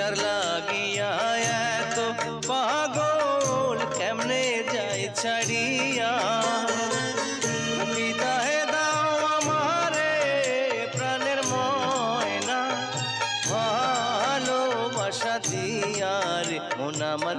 যার লাগিয়া এত পাগল কেমনে যায় ছাড়িয়া বিদায় দাও আমারে প্রাণের ময়না ভালোবাসা দিয়ার মন আমার